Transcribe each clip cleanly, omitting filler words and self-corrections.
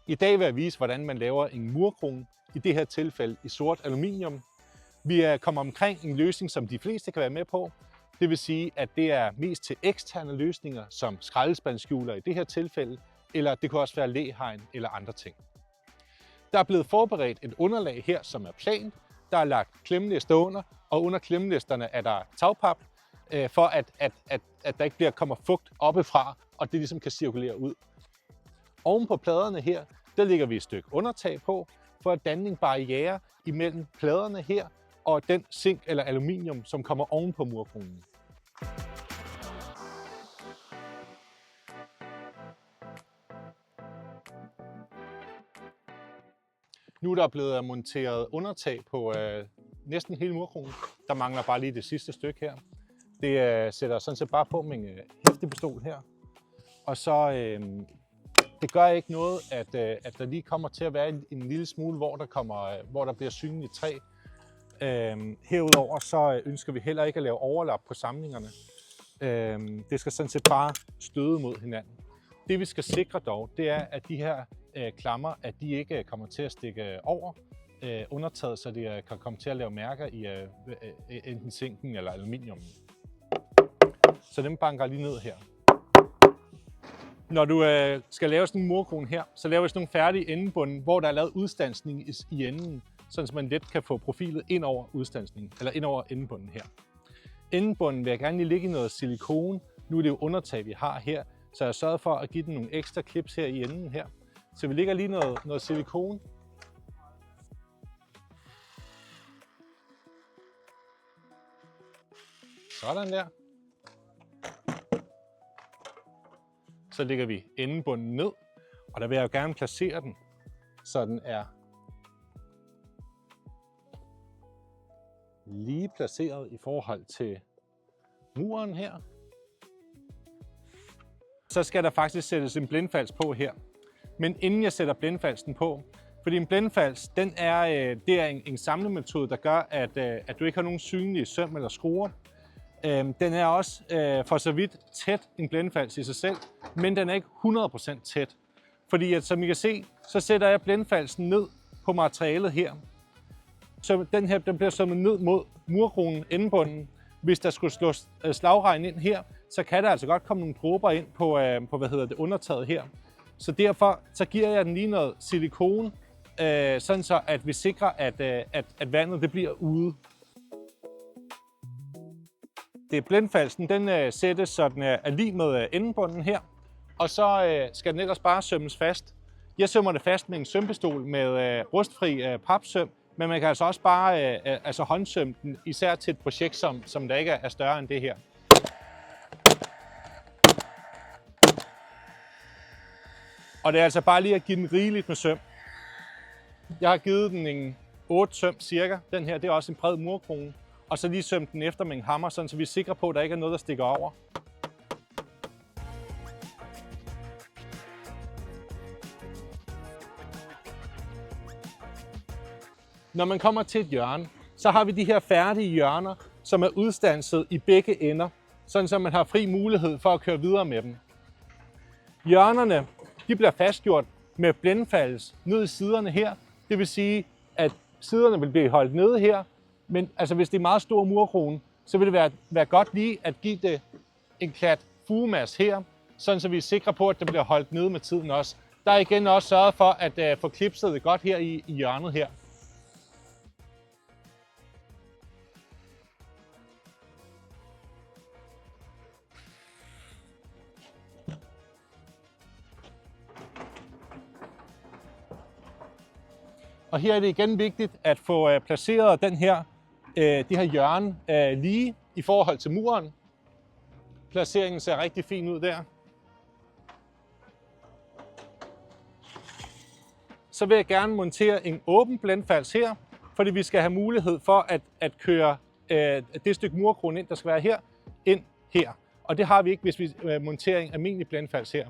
I dag vil jeg vise, hvordan man laver en murkrone, i det her tilfælde i sort aluminium. Vi kommer omkring en løsning, som de fleste kan være med på. Det vil sige, at det er mest til eksterne løsninger, som skraldespandskjuler i det her tilfælde, eller det kunne også være læhegn eller andre ting. Der er blevet forberedt et underlag her, som er plant. Der er lagt klemlister under, og under klemlisterne er der tagpap, for at der ikke kommer fugt oppefra, og det ligesom kan cirkulere ud. Oven på pladerne her, der lægger vi et stykke undertag på, for at danne en barriere imellem pladerne her og den zink eller aluminium, som kommer oven på murkronen. Nu er der blevet monteret undertag på næsten hele murkronen. Der mangler bare lige det sidste stykke her. Det sætter sådan set bare på med en hæftepistol her. Og så det gør ikke noget, at der lige kommer til at være en lille smule, hvor der bliver synligt træ. Herudover så ønsker vi heller ikke at lave overlap på samlingerne. Det skal sådan set bare støde mod hinanden. Det vi skal sikre dog, det er, at de her klammer, at de ikke kommer til at stikke over undertaget, så de kan komme til at lave mærker i enten zinken eller aluminium. Så dem banker lige ned her. Når du skal lave sådan en murkrone her, så laver vi sådan nogle færdige endebunden, hvor der er lavet udstansning i enden, så man let kan få profilet ind over udstansningen, eller ind over endebunden her. Endebunden vil jeg gerne lige lægge i noget silikone. Nu er det jo undertag, vi har her, så jeg har sørget for at give den nogle ekstra clips her i enden her. Så vi lægger lige noget silikone. Sådan der. Så lægger vi endebunden ned, og der vil jeg jo gerne placere den, så den er lige placeret i forhold til muren her. Så skal der faktisk sættes en blindfalds på her. Men inden jeg sætter blindfalsen på, fordi en blindfalds, det er en samlemetode, der gør, at du ikke har nogen synlige søm eller skruer. Den er også for så vidt tæt en blindfalds i sig selv, men den er ikke 100% tæt. Fordi at, som I kan se, så sætter jeg blindfalsen ned på materialet her. Så den bliver sømmet ned mod murkronen, endebunden. Hvis der skulle slå slagregn ind her, så kan der altså godt komme nogle dråber ind på undertaget her. Så derfor så giver jeg den lige noget silikone, sådan så at vi sikrer, at vandet det bliver ude. Blindfalsen den sættes, så den er lige med endebunden her, og så skal den ellers bare sømmes fast. Jeg sømmer det fast med en sømpistol med rustfri papsøm, men man kan altså også bare håndsømme den, især til et projekt, som der ikke er større end det her. Og det er altså bare lige at give den rigeligt med søm. Jeg har givet den en 8 søm cirka. Den her, det er også en bred murkrone. Og så lige sømme den efter med en hammer, så vi er sikre på, at der ikke er noget, der stikker over. Når man kommer til et hjørne, så har vi de her færdige hjørner, som er udstanset i begge ender, sådan så man har fri mulighed for at køre videre med dem. Hjørnerne de bliver fastgjort med blindfalds ned i siderne her. Det vil sige, at siderne vil blive holdt nede her. Men altså, hvis det er en meget stor murkrone, så vil det være godt lige at give det en klat fugemasse her, sådan så vi er sikre på, at det bliver holdt nede med tiden også. Der er igen også sørget for at få klipset det godt her i hjørnet her. Og her er det igen vigtigt at få placeret det her hjørne lige i forhold til muren. Placeringen ser rigtig fin ud der. Så vil jeg gerne montere en åben blindfalds her, fordi vi skal have mulighed for at køre det stykke murkrone ind, der skal være her, ind her. Og det har vi ikke, hvis vi monterer en almindelig blindfalds her.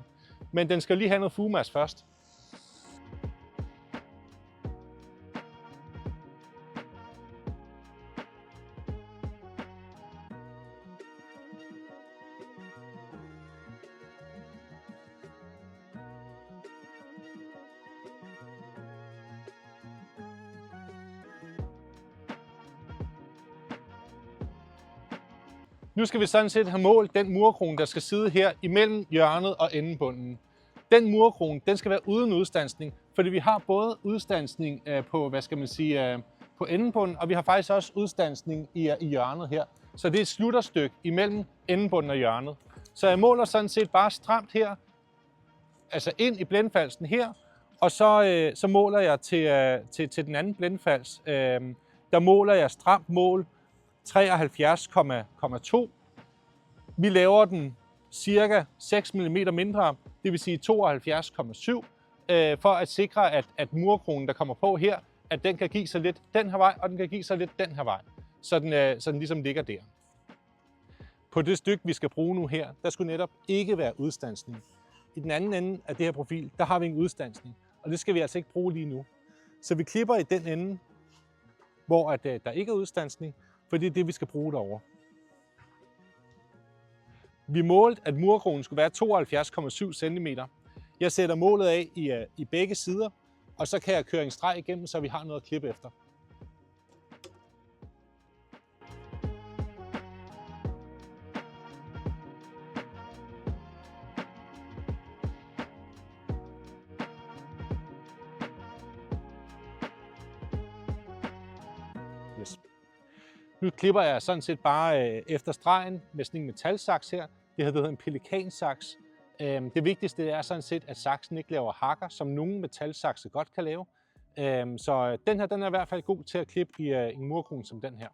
Men den skal lige have noget fugemasse først. Nu skal vi sådan set have målt den murkrone, der skal sidde her imellem hjørnet og endebunden. Den murkrone, den skal være uden udstansning, fordi vi har både udstansning på, på endebunden, og vi har faktisk også udstansning i hjørnet her. Så det er et slutterstykke imellem endebunden og hjørnet. Så jeg måler sådan set bare stramt her, altså ind i blindfalsen her, og så måler jeg til den anden blindfals. Der måler jeg stramt mål 73,2. Vi laver den cirka 6 mm mindre, det vil sige 72,7, for at sikre, at murkronen, der kommer på her, at den kan give sig lidt den her vej, og den kan give sig lidt den her vej, så den ligesom ligger der. På det stykke, vi skal bruge nu her, der skulle netop ikke være udstansning. I den anden ende af det her profil, der har vi en udstansning, og det skal vi altså ikke bruge lige nu. Så vi klipper i den ende, hvor der ikke er udstansning, for det er det, vi skal bruge derovre. Vi målte, at murkronen skulle være 72,7 cm. Jeg sætter målet af i begge sider, og så kan jeg køre en streg igennem, så vi har noget at klippe efter. Yes. Nu klipper jeg sådan set bare efter stregen med sådan en metalsaks her. Det hedder en pelikansaks. Det vigtigste er sådan set, at saksen ikke laver hakker, som nogle metalsakse godt kan lave. Så den her, den er i hvert fald god til at klippe i en murkrone som den her.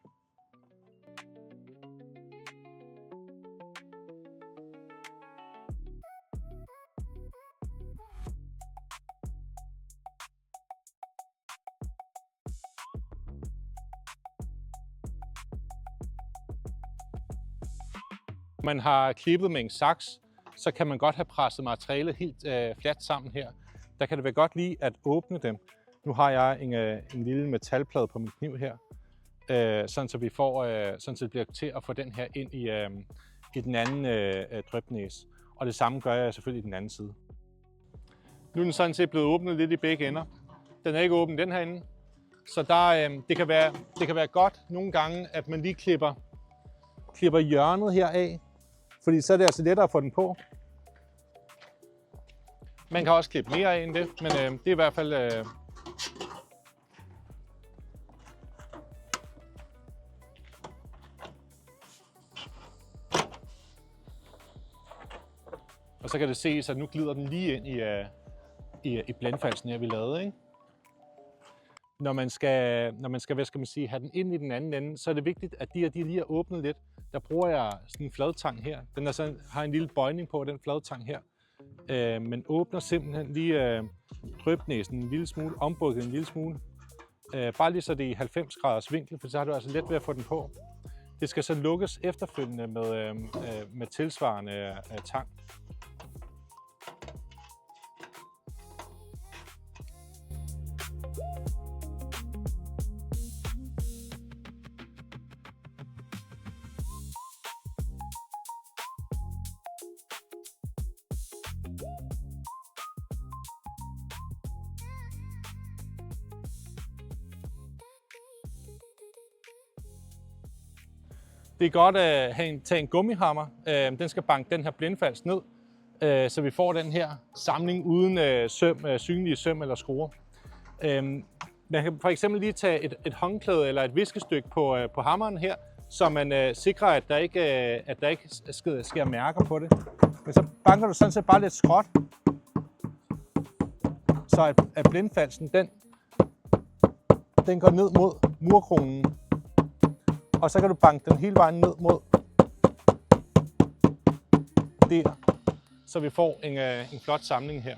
Man har klippet med en saks, så kan man godt have presset materialet helt fladt sammen her. Der kan det være godt lige at åbne dem. Nu har jeg en lille metalplade på min kniv her, sådan så vi får, sådan så det bliver til at få den her ind i den anden drypnæse. Og det samme gør jeg selvfølgelig i den anden side. Nu er den sådan set blevet åbnet lidt i begge ender. Den er ikke åben den her ende, så det kan være godt nogle gange, at man lige klipper hjørnet her af, fordi så er det altså lettere at få den på. Man kan også klippe mere af end det, men det er i hvert fald... Og så kan det ses, at nu glider den lige ind i blindfalsen her, vi lavede, ikke? Når man skal hvad skal man sige, have den ind i den anden ende, så er det vigtigt, at de lige er åbnet lidt. Der bruger jeg sådan en fladtang her. Den har en lille bøjning på, den fladtang her. Men åbner simpelthen lige drypnæsen en lille smule, ombukket en lille smule. Bare lige så det er i 90 graders vinkel, for så har du altså let ved at få den på. Det skal så lukkes efterfølgende med tilsvarende tang. Det er godt at tage en gummihammer. Den skal banke den her blindfals ned, så vi får den her samling uden synlige søm eller skruer. Man kan for eksempel lige tage et håndklæde eller et viskestykke på hammeren her, så man sikrer, at der ikke sker mærker på det. Men så banker du sådan set bare lidt skråt, så at blindfalsen den går ned mod murkronen. Og så kan du banke den hele vejen ned mod der, så vi får en flot samling her.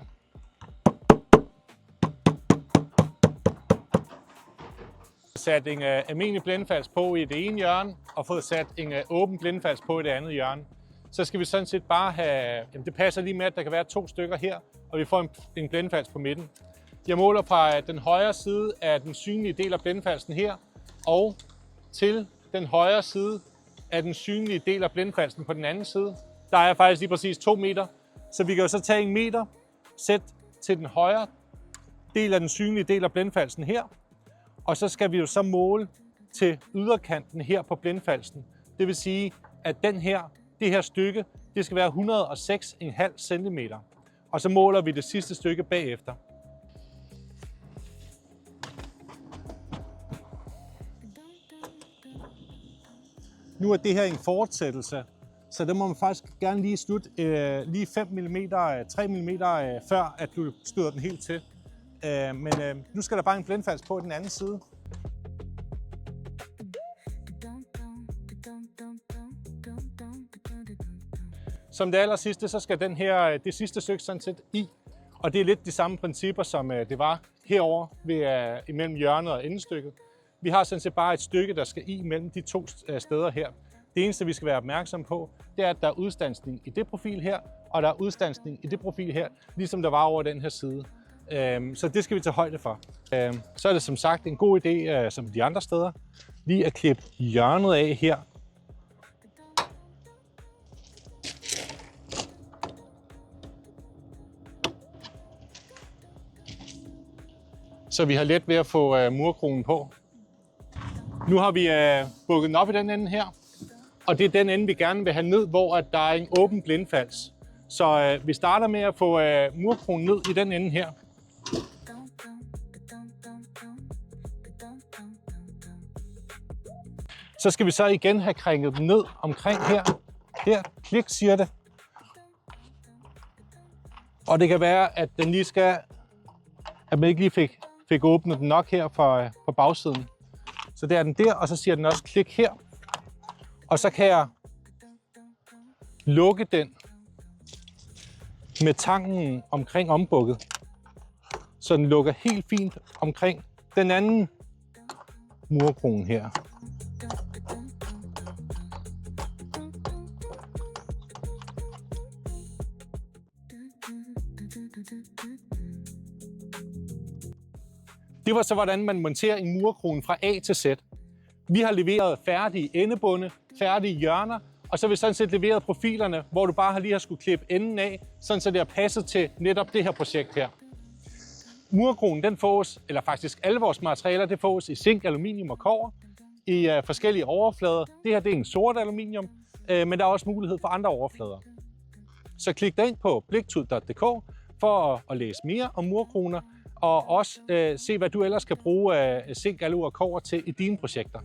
Sat en almindelig blindfals på i det ene hjørne, og fået sat en åben blindfals på i det andet hjørne. Så skal vi sådan set bare have, det passer lige med, at der kan være 2 stykker her, og vi får en blindfals på midten. Jeg måler fra den højre side af den synlige del af blindfalsen her, og til den højre side af den synlige del af blindfalsen på den anden side. Der er faktisk lige præcis 2 meter, så vi kan jo så tage 1 meter, sæt til den højre del af den synlige del af blindfalsen her, og så skal vi jo så måle til yderkanten her på blindfalsen. Det vil sige at det her stykke, det skal være 106,5 cm. Og så måler vi det sidste stykke bagefter. Nu er det her en fortsættelse, så det må man faktisk gerne lige slutte lige 5 mm, 3 mm før at du støder den helt til. Men nu skal der bare en blindfalds på den anden side. Som det aller sidste, så skal det sidste stykke sådan set i. Og det er lidt de samme principper, som det var herover ved imellem hjørnet og endestykket. Vi har sådan set bare et stykke, der skal i mellem de to steder her. Det eneste, vi skal være opmærksom på, det er, at der er udstansning i det profil her, og der er udstansning i det profil her, ligesom der var over den her side. Så det skal vi tage højde for. Så er det som sagt en god idé, som de andre steder, lige at klippe hjørnet af her. Så vi har let ved at få murkronen på. Nu har vi bukket den op i den ende her, og det er den ende, vi gerne vil have ned, hvor der er en åben blindfalds. Så vi starter med at få murkronen ned i den ende her. Så skal vi så igen have krænget den ned omkring her. Her, klik siger det. Og det kan være, at den lige skal, at man ikke lige fik åbnet den nok her på bagsiden. Så der er den der, og så siger den også klik her. Og så kan jeg lukke den med tangen omkring ombukket. Så den lukker helt fint omkring den anden murkrone her. Det var så, hvordan man monterer en murkrone fra A til Z. Vi har leveret færdige endebunde, færdige hjørner, og så har vi sådan set leveret profilerne, hvor du bare lige har skulle klippe enden af, sådan så det er passet til netop det her projekt her. Murkronen, den fås, eller faktisk alle vores materialer, det fås i zink, aluminium og kobber i forskellige overflader. Det her det er en sort aluminium, men der er også mulighed for andre overflader. Så klik dig ind på bliktud.dk for at læse mere om murkroner, og også se, hvad du ellers kan bruge zink, alu og kobber til i dine projekter.